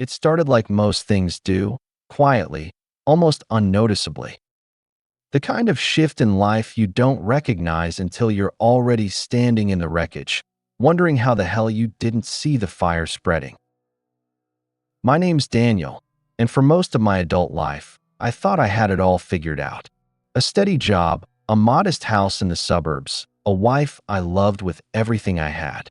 It started like most things do, quietly, almost unnoticeably. The kind of shift in life you don't recognize until you're already standing in the wreckage, wondering how the hell you didn't see the fire spreading. My name's Daniel, and for most of my adult life, I thought I had it all figured out. A steady job, a modest house in the suburbs, a wife I loved with everything I had.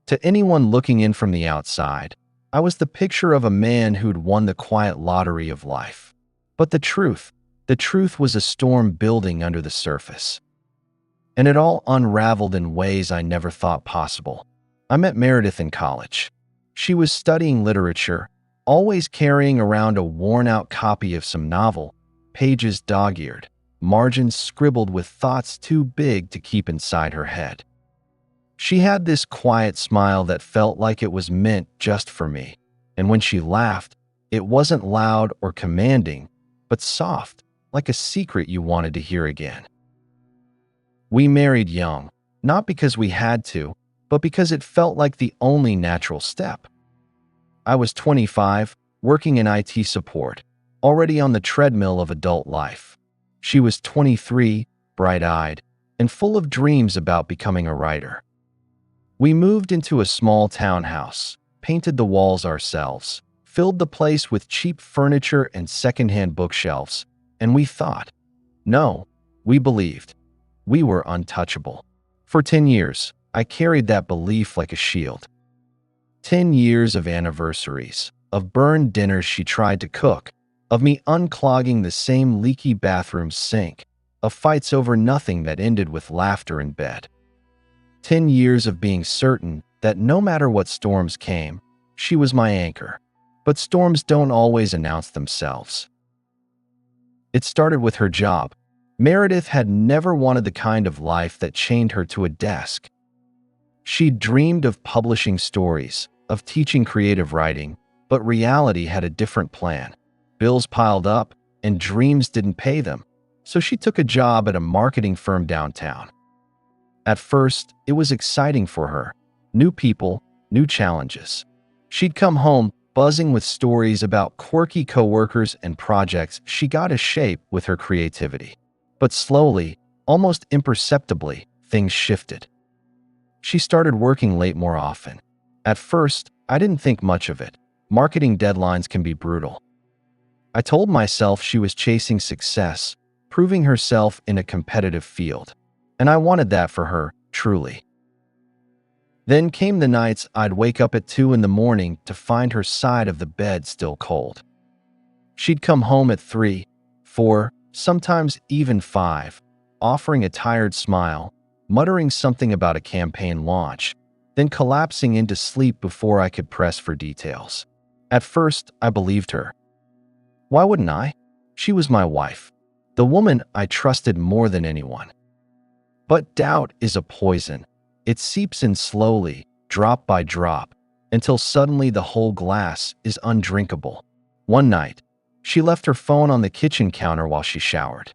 To anyone looking in from the outside, I was the picture of a man who'd won the quiet lottery of life. But the truth was a storm building under the surface. And it all unraveled in ways I never thought possible. I met Meredith in college. She was studying literature, always carrying around a worn-out copy of some novel, pages dog-eared, margins scribbled with thoughts too big to keep inside her head. She had this quiet smile that felt like it was meant just for me, and when she laughed, it wasn't loud or commanding, but soft, like a secret you wanted to hear again. We married young, not because we had to, but because it felt like the only natural step. I was 25, working in IT support, already on the treadmill of adult life. She was 23, bright-eyed, and full of dreams about becoming a writer. We moved into a small townhouse, painted the walls ourselves, filled the place with cheap furniture and secondhand bookshelves, and we thought, no, we believed, we were untouchable. For 10 years, I carried that belief like a shield. 10 years of anniversaries, of burned dinners she tried to cook, of me unclogging the same leaky bathroom sink, of fights over nothing that ended with laughter in bed. 10 years of being certain that no matter what storms came, she was my anchor. But storms don't always announce themselves. It started with her job. Meredith had never wanted the kind of life that chained her to a desk. She dreamed of publishing stories, of teaching creative writing, but reality had a different plan. Bills piled up, and dreams didn't pay them, so she took a job at a marketing firm downtown. At first, it was exciting for her. New people, new challenges. She'd come home buzzing with stories about quirky coworkers and projects she got a shape with her creativity. But slowly, almost imperceptibly, things shifted. She started working late more often. At first, I didn't think much of it. Marketing deadlines can be brutal. I told myself she was chasing success, proving herself in a competitive field. And I wanted that for her, truly. Then came the nights I'd wake up at 2 in the morning to find her side of the bed still cold. She'd come home at 3, 4, sometimes even 5, offering a tired smile, muttering something about a campaign launch, then collapsing into sleep before I could press for details. At first, I believed her. Why wouldn't I? She was my wife, the woman I trusted more than anyone. But doubt is a poison. It seeps in slowly, drop by drop, until suddenly the whole glass is undrinkable. One night, she left her phone on the kitchen counter while she showered.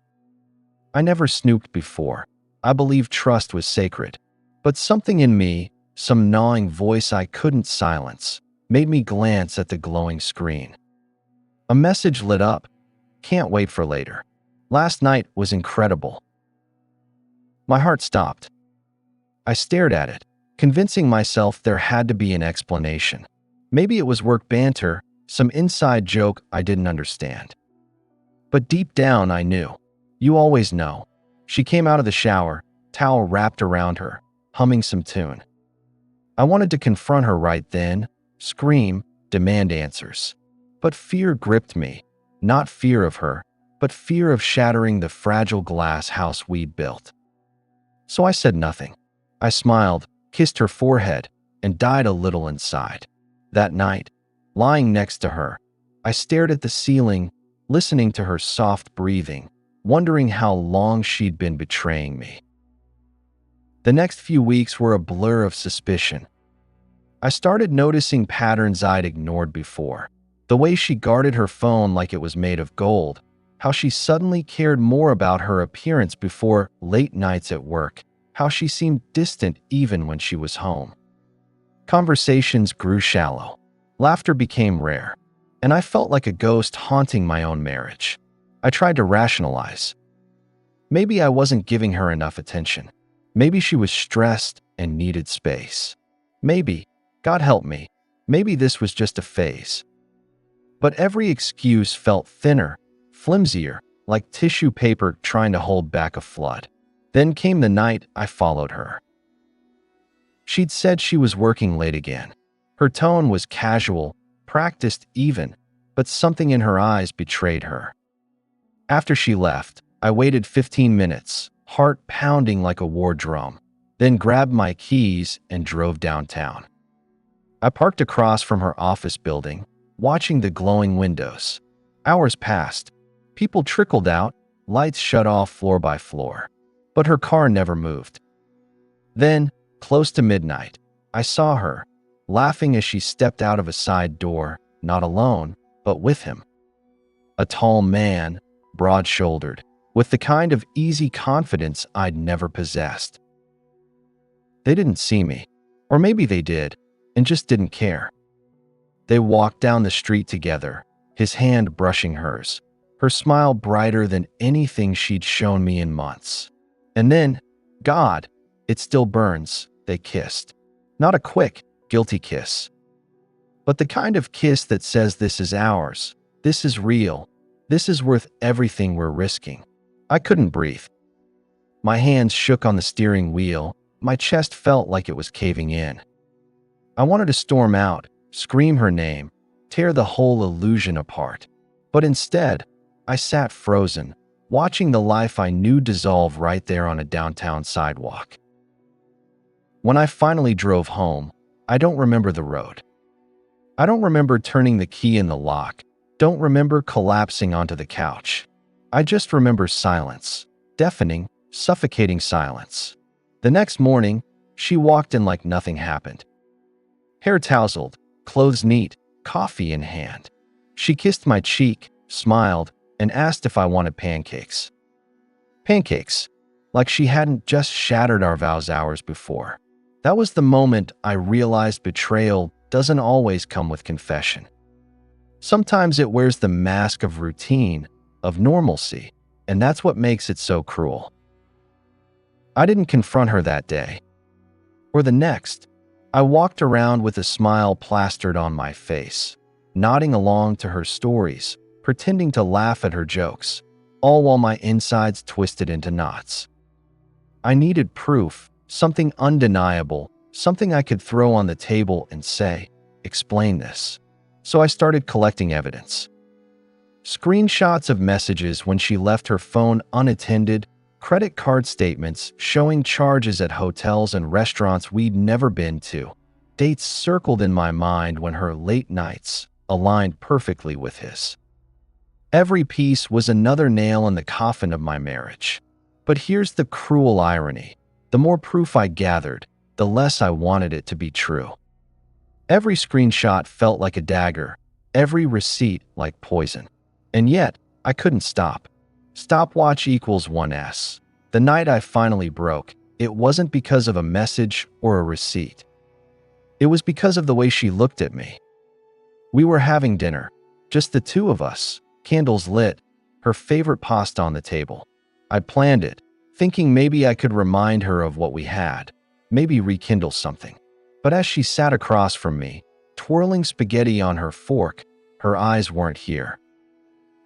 I never snooped before. I believed trust was sacred. But something in me, some gnawing voice I couldn't silence, made me glance at the glowing screen. A message lit up. Can't wait for later. Last night was incredible. My heart stopped. I stared at it, convincing myself there had to be an explanation. Maybe it was work banter, some inside joke I didn't understand. But deep down I knew. You always know. She came out of the shower, towel wrapped around her, humming some tune. I wanted to confront her right then, scream, demand answers. But fear gripped me. Not fear of her, but fear of shattering the fragile glass house we'd built. So I said nothing. I smiled, kissed her forehead, and died a little inside. That night, lying next to her, I stared at the ceiling, listening to her soft breathing, wondering how long she'd been betraying me. The next few weeks were a blur of suspicion. I started noticing patterns I'd ignored before. The way she guarded her phone like it was made of gold, how she suddenly cared more about her appearance before late nights at work, how she seemed distant even when she was home. Conversations grew shallow. Laughter became rare, and I felt like a ghost haunting my own marriage. I tried to rationalize. Maybe I wasn't giving her enough attention. Maybe she was stressed and needed space. Maybe, God help me, maybe this was just a phase. But every excuse felt thinner, flimsier, like tissue paper trying to hold back a flood. Then came the night I followed her. She'd said she was working late again. Her tone was casual, practiced even, but something in her eyes betrayed her. After she left, I waited 15 minutes, heart pounding like a war drum, then grabbed my keys and drove downtown. I parked across from her office building, watching the glowing windows. Hours passed. People trickled out, lights shut off floor by floor. But her car never moved. Then, close to midnight, I saw her, laughing as she stepped out of a side door, not alone, but with him. A tall man, broad-shouldered, with the kind of easy confidence I'd never possessed. They didn't see me, or maybe they did, and just didn't care. They walked down the street together, his hand brushing hers, her smile brighter than anything she'd shown me in months. And then, God, it still burns, they kissed. Not a quick, guilty kiss, but the kind of kiss that says this is ours, this is real, this is worth everything we're risking. I couldn't breathe. My hands shook on the steering wheel, my chest felt like it was caving in. I wanted to storm out, scream her name, tear the whole illusion apart. But instead, I sat frozen, watching the life I knew dissolve right there on a downtown sidewalk. When I finally drove home, I don't remember the road. I don't remember turning the key in the lock, don't remember collapsing onto the couch. I just remember silence, deafening, suffocating silence. The next morning, she walked in like nothing happened. Hair tousled, clothes neat, coffee in hand. She kissed my cheek, smiled, and asked if I wanted pancakes. Pancakes, like she hadn't just shattered our vows hours before. That was the moment I realized betrayal doesn't always come with confession. Sometimes it wears the mask of routine, of normalcy, and that's what makes it so cruel. I didn't confront her that day. Or the next. I walked around with a smile plastered on my face, nodding along to her stories, pretending to laugh at her jokes, all while my insides twisted into knots. I needed proof, something undeniable, something I could throw on the table and say, explain this. So I started collecting evidence. Screenshots of messages when she left her phone unattended, credit card statements showing charges at hotels and restaurants we'd never been to, dates circled in my mind when her late nights aligned perfectly with his. Every piece was another nail in the coffin of my marriage. But here's the cruel irony. The more proof I gathered, the less I wanted it to be true. Every screenshot felt like a dagger, every receipt like poison. And yet, I couldn't stop. Stopwatch equals 1S. The night I finally broke, it wasn't because of a message or a receipt. It was because of the way she looked at me. We were having dinner, just the two of us, candles lit, her favorite pasta on the table. I planned it, thinking maybe I could remind her of what we had, maybe rekindle something. But as she sat across from me, twirling spaghetti on her fork, her eyes weren't here.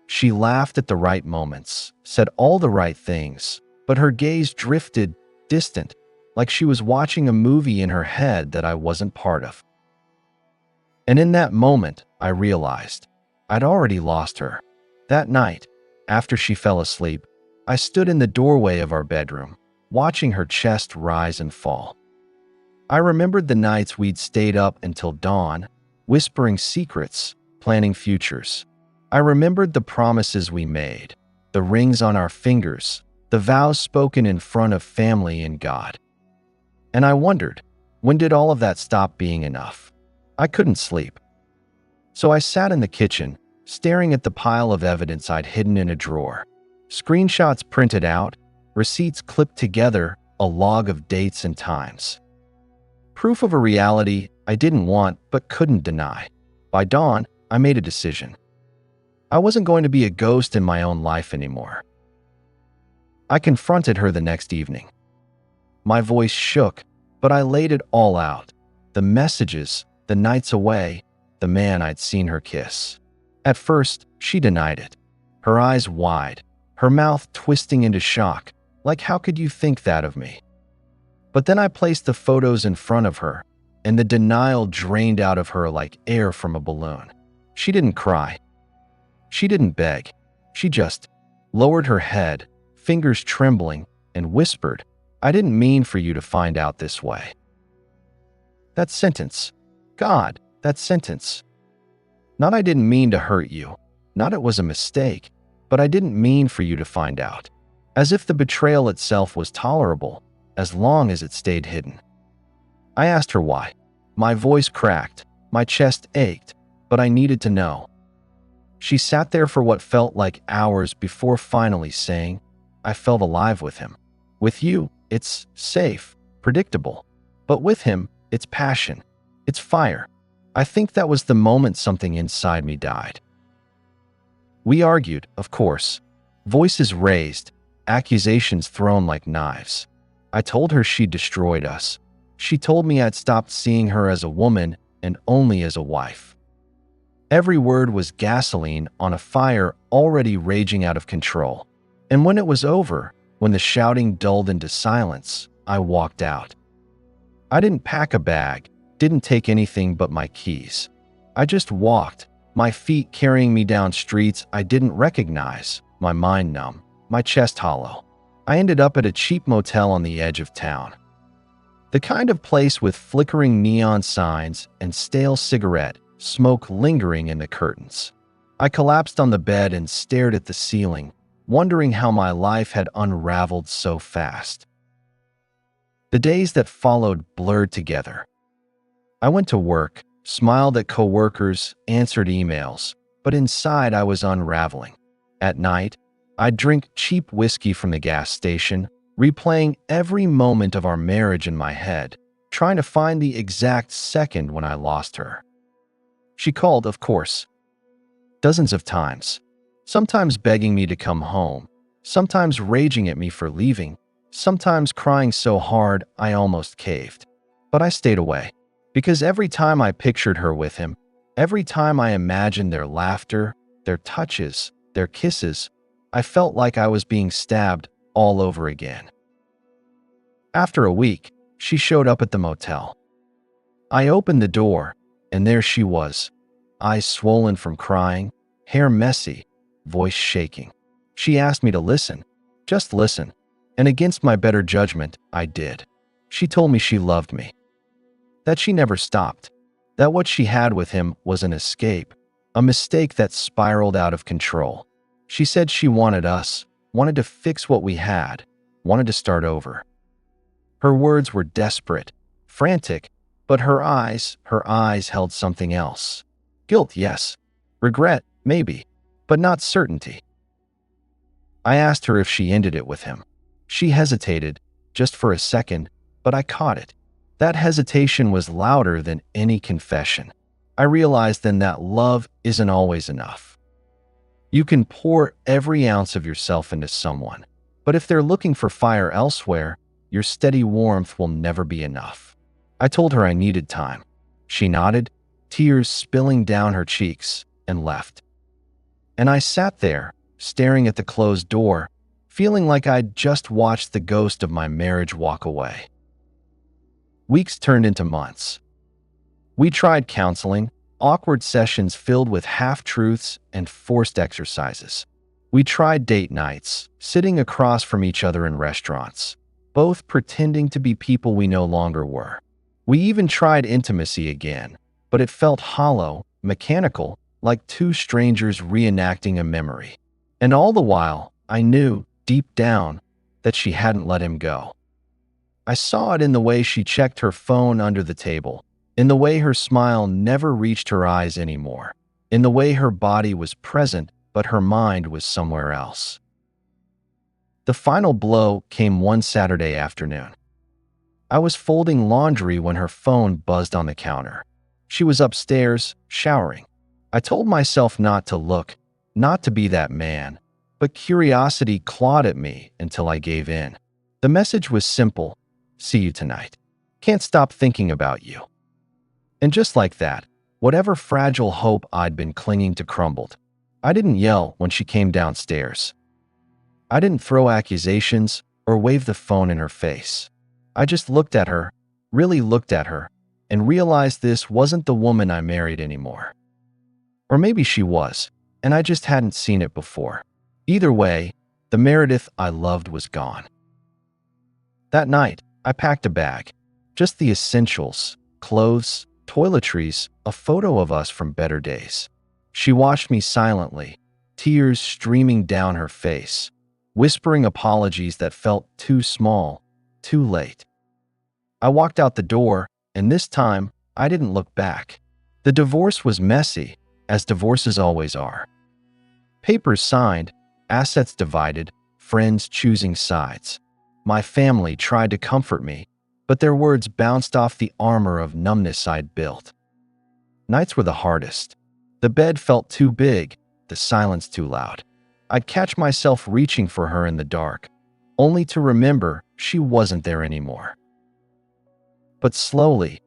She laughed at the right moments, said all the right things, but her gaze drifted, distant, like she was watching a movie in her head that I wasn't part of. And in that moment, I realized I'd already lost her. That night, after she fell asleep, I stood in the doorway of our bedroom, watching her chest rise and fall. I remembered the nights we'd stayed up until dawn, whispering secrets, planning futures. I remembered the promises we made, the rings on our fingers, the vows spoken in front of family and God. And I wondered, when did all of that stop being enough? I couldn't sleep. So I sat in the kitchen, staring at the pile of evidence I'd hidden in a drawer. Screenshots printed out, receipts clipped together, a log of dates and times. Proof of a reality I didn't want but couldn't deny. By dawn, I made a decision. I wasn't going to be a ghost in my own life anymore. I confronted her the next evening. My voice shook, but I laid it all out. The messages, the nights away, the man I'd seen her kiss. At first, she denied it. Her eyes wide, her mouth twisting into shock, like how could you think that of me? But then I placed the photos in front of her, and the denial drained out of her like air from a balloon. She didn't cry. She didn't beg. She just lowered her head, fingers trembling, and whispered, "I didn't mean for you to find out this way." That sentence. God, that sentence. Not I didn't mean to hurt you. Not it was a mistake. But I didn't mean for you to find out. As if the betrayal itself was tolerable, as long as it stayed hidden. I asked her why. My voice cracked. My chest ached. But I needed to know. She sat there for what felt like hours before finally saying, "I felt alive with him. With you, it's safe, predictable. But with him, it's passion. It's fire." I think that was the moment something inside me died. We argued, of course. Voices raised, accusations thrown like knives. I told her she'd destroyed us. She told me I'd stopped seeing her as a woman and only as a wife. Every word was gasoline on a fire already raging out of control. And when it was over, when the shouting dulled into silence, I walked out. I didn't pack a bag, didn't take anything but my keys. I just walked, my feet carrying me down streets I didn't recognize, my mind numb, my chest hollow. I ended up at a cheap motel on the edge of town. The kind of place with flickering neon signs and stale cigarette smoke lingering in the curtains. I collapsed on the bed and stared at the ceiling, wondering how my life had unraveled so fast. The days that followed blurred together. I went to work, smiled at coworkers, answered emails, but inside I was unraveling. At night, I'd drink cheap whiskey from the gas station, replaying every moment of our marriage in my head, trying to find the exact second when I lost her. She called, of course, dozens of times, sometimes begging me to come home, sometimes raging at me for leaving, sometimes crying so hard I almost caved. But I stayed away, because every time I pictured her with him, every time I imagined their laughter, their touches, their kisses, I felt like I was being stabbed all over again. After a week, she showed up at the motel. I opened the door, and there she was, eyes swollen from crying, hair messy, voice shaking. She asked me to listen, just listen, and against my better judgment, I did. She told me she loved me, that she never stopped, that what she had with him was an escape, a mistake that spiraled out of control. She said she wanted us, wanted to fix what we had, wanted to start over. Her words were desperate, frantic, but her eyes held something else. Guilt, yes. Regret, maybe, but not certainty. I asked her if she ended it with him. She hesitated, just for a second, but I caught it. That hesitation was louder than any confession. I realized then that love isn't always enough. You can pour every ounce of yourself into someone, but if they're looking for fire elsewhere, your steady warmth will never be enough. I told her I needed time. She nodded, tears spilling down her cheeks, and left. And I sat there, staring at the closed door, feeling like I'd just watched the ghost of my marriage walk away. Weeks turned into months. We tried counseling, awkward sessions filled with half-truths and forced exercises. We tried date nights, sitting across from each other in restaurants, both pretending to be people we no longer were. We even tried intimacy again, but it felt hollow, mechanical, like two strangers reenacting a memory. And all the while, I knew, deep down, that she hadn't let him go. I saw it in the way she checked her phone under the table, in the way her smile never reached her eyes anymore, in the way her body was present but her mind was somewhere else. The final blow came one Saturday afternoon. I was folding laundry when her phone buzzed on the counter. She was upstairs, showering. I told myself not to look, not to be that man, but curiosity clawed at me until I gave in. The message was simple: see you tonight. Can't stop thinking about you. And just like that, whatever fragile hope I'd been clinging to crumbled. I didn't yell when she came downstairs. I didn't throw accusations or wave the phone in her face. I just looked at her, really looked at her, and realized this wasn't the woman I married anymore. Or maybe she was, and I just hadn't seen it before. Either way, the Meredith I loved was gone. That night, I packed a bag. Just the essentials: clothes, toiletries, a photo of us from better days. She watched me silently, tears streaming down her face, whispering apologies that felt too small, too late. I walked out the door, and this time, I didn't look back. The divorce was messy, as divorces always are. Papers signed, assets divided, friends choosing sides. My family tried to comfort me, but their words bounced off the armor of numbness I'd built. Nights were the hardest. The bed felt too big, the silence too loud. I'd catch myself reaching for her in the dark, only to remember she wasn't there anymore. But slowly,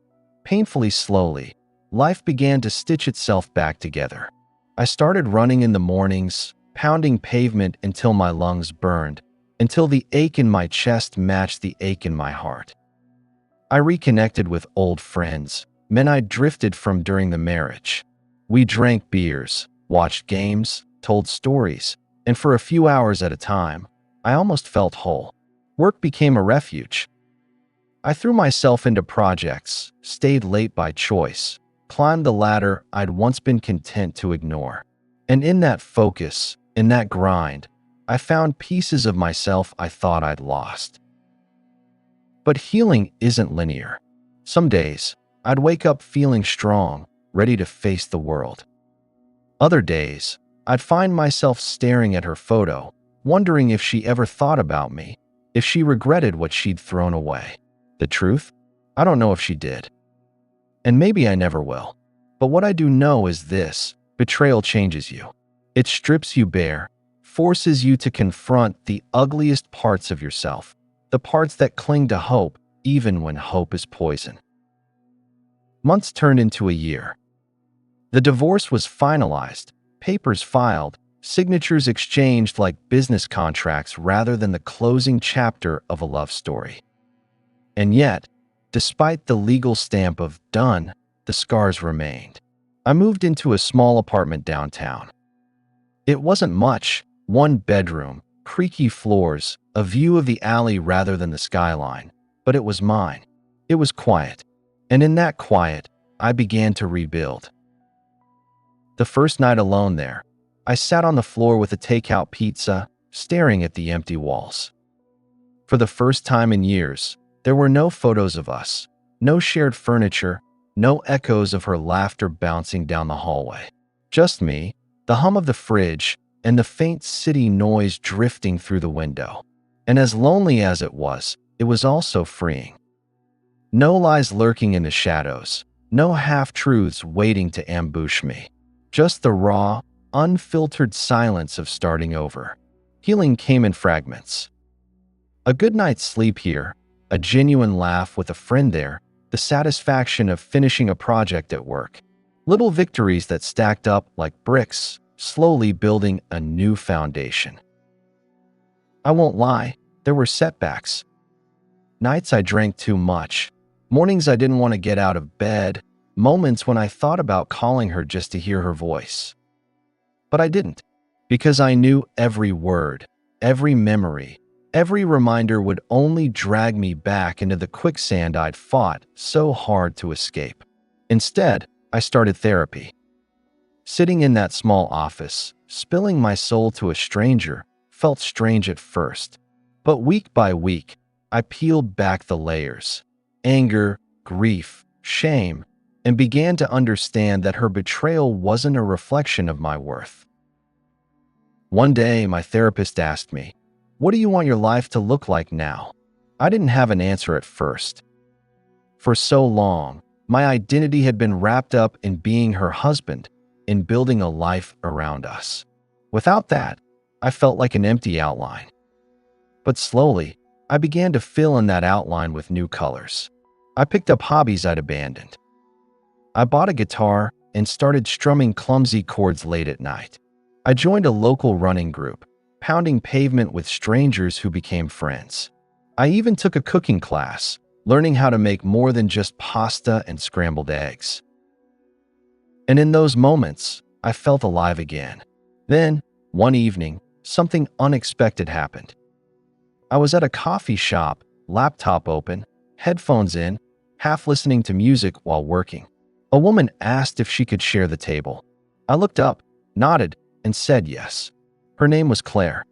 painfully slowly, life began to stitch itself back together. I started running in the mornings, pounding pavement until my lungs burned, until the ache in my chest matched the ache in my heart. I reconnected with old friends, men I'd drifted from during the marriage. We drank beers, watched games, told stories, and for a few hours at a time, I almost felt whole. Work became a refuge. I threw myself into projects, stayed late by choice, climbed the ladder I'd once been content to ignore. And in that focus, in that grind, I found pieces of myself I thought I'd lost. But healing isn't linear. Some days, I'd wake up feeling strong, ready to face the world. Other days, I'd find myself staring at her photo, wondering if she ever thought about me, if she regretted what she'd thrown away. The truth? I don't know if she did. And maybe I never will. But what I do know is this: betrayal changes you. It strips you bare, forces you to confront the ugliest parts of yourself, the parts that cling to hope, even when hope is poison. Months turned into a year. The divorce was finalized, papers filed, signatures exchanged like business contracts rather than the closing chapter of a love story. And yet, despite the legal stamp of done, the scars remained. I moved into a small apartment downtown. It wasn't much: one bedroom, creaky floors, a view of the alley rather than the skyline. But it was mine. It was quiet. And in that quiet, I began to rebuild. The first night alone there, I sat on the floor with a takeout pizza, staring at the empty walls. For the first time in years, there were no photos of us, no shared furniture, no echoes of her laughter bouncing down the hallway. Just me, the hum of the fridge, and the faint city noise drifting through the window. And as lonely as it was also freeing. No lies lurking in the shadows, no half-truths waiting to ambush me. Just the raw, unfiltered silence of starting over. Healing came in fragments. A good night's sleep here, a genuine laugh with a friend there, the satisfaction of finishing a project at work. Little victories that stacked up like bricks, slowly building a new foundation. I won't lie, there were setbacks. Nights I drank too much, mornings I didn't want to get out of bed, moments when I thought about calling her just to hear her voice. But I didn't, because I knew every word, every memory, every reminder would only drag me back into the quicksand I'd fought so hard to escape. Instead, I started therapy. Sitting in that small office, spilling my soul to a stranger, felt strange at first. But week by week, I peeled back the layers: anger, grief, shame, and began to understand that her betrayal wasn't a reflection of my worth. One day, my therapist asked me, "What do you want your life to look like now?" I didn't have an answer at first. For so long, My identity had been wrapped up in being her husband, in building a life around us. Without that, I felt like an empty outline. But slowly, I began to fill in that outline with new colors. I picked up hobbies I'd abandoned. I bought a guitar and started strumming clumsy chords late at night. I joined a local running group, pounding pavement with strangers who became friends. I even took a cooking class, learning how to make more than just pasta and scrambled eggs. And in those moments, I felt alive again. Then, one evening, something unexpected happened. I was at a coffee shop, laptop open, headphones in, half listening to music while working. A woman asked if she could share the table. I looked up, nodded, and said yes. Her name was Claire.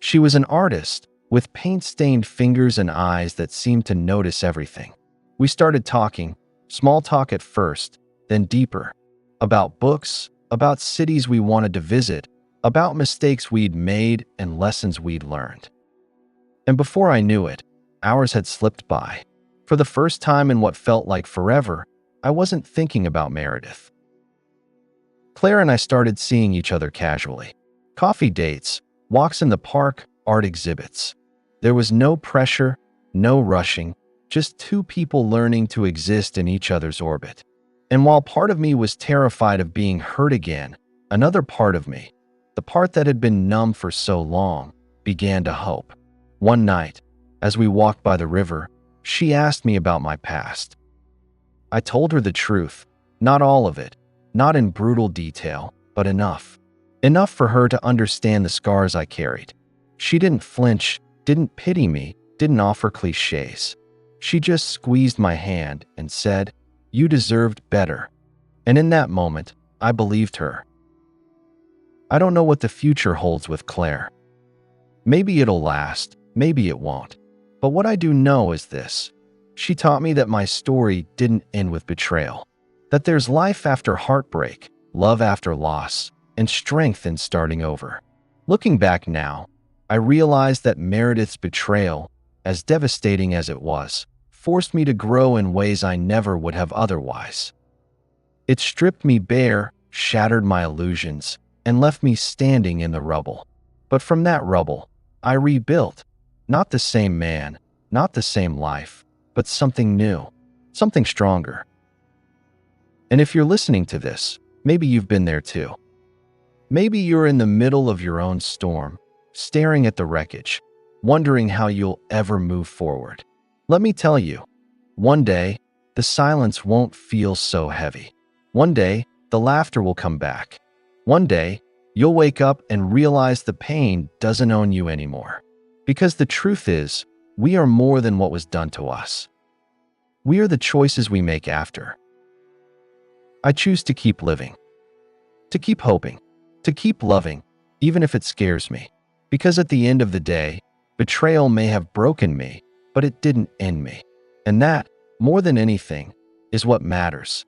She was an artist, with paint-stained fingers and eyes that seemed to notice everything. We started talking, small talk at first, then deeper, about books, about cities we wanted to visit, about mistakes we'd made and lessons we'd learned. And before I knew it, hours had slipped by. For the first time in what felt like forever, I wasn't thinking about Meredith. Claire and I started seeing each other casually. Coffee dates, walks in the park, art exhibits. There was no pressure, no rushing, just two people learning to exist in each other's orbit. And while part of me was terrified of being hurt again, another part of me, the part that had been numb for so long, began to hope. One night, as we walked by the river, she asked me about my past. I told her the truth, not all of it, not in brutal detail, but enough. Enough for her to understand the scars I carried. She didn't flinch, didn't pity me, didn't offer cliches. She just squeezed my hand and said, "You deserved better." And in that moment, I believed her. I don't know what the future holds with Claire. Maybe it'll last, maybe it won't. But what I do know is this. She taught me that my story didn't end with betrayal. That there's life after heartbreak, love after loss, and strength in starting over. Looking back now, I realized that Meredith's betrayal, as devastating as it was, forced me to grow in ways I never would have otherwise. It stripped me bare, shattered my illusions, and left me standing in the rubble. But from that rubble, I rebuilt. Not the same man, not the same life, but something new, something stronger. And if you're listening to this, maybe you've been there too. Maybe you're in the middle of your own storm, staring at the wreckage, wondering how you'll ever move forward. Let me tell you, one day, the silence won't feel so heavy. One day, the laughter will come back. One day, you'll wake up and realize the pain doesn't own you anymore. Because the truth is, we are more than what was done to us. We are the choices we make after. I choose to keep living, to keep hoping, to keep loving, even if it scares me. Because at the end of the day, betrayal may have broken me, but it didn't end me. And that, more than anything, is what matters.